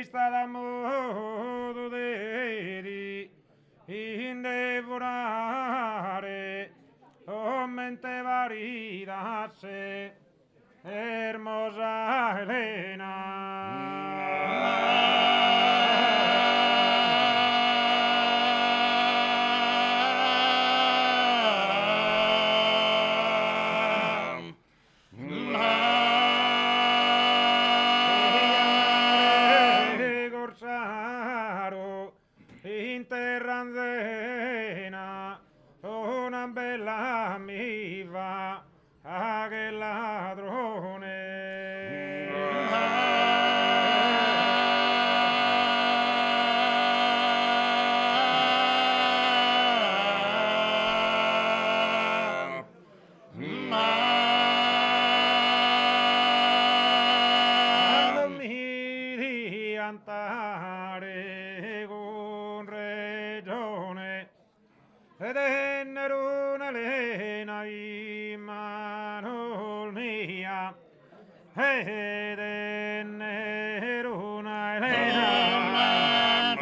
sta da modo di indevorare o mente varidarse hermosa Helena. Gorsaro interranzena una bella mi va a che ladrone. Quando mi diantare con regione ed ennero una lena in mano mia ed ennero una lena ed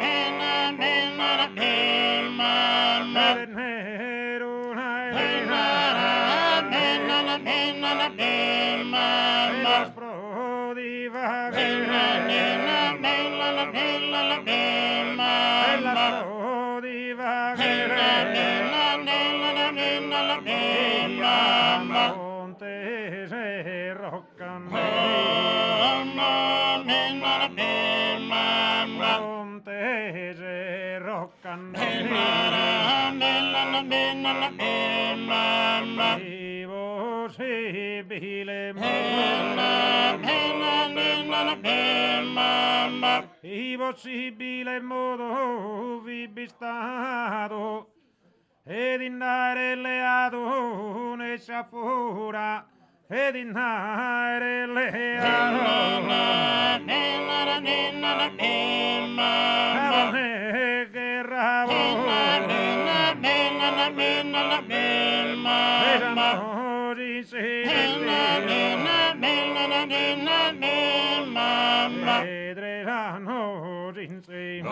ennero una lena e la sprodiva e la sprodiva Montese roccan Montese roccan Vivo sibile Vivo sibile modo vibistato ed indare leato ne sciafura ed indare leato Ravone che ravone ed amori vedranno insieme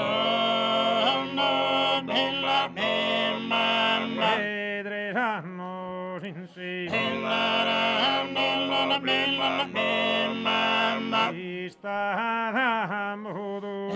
vedranno insieme sta da modo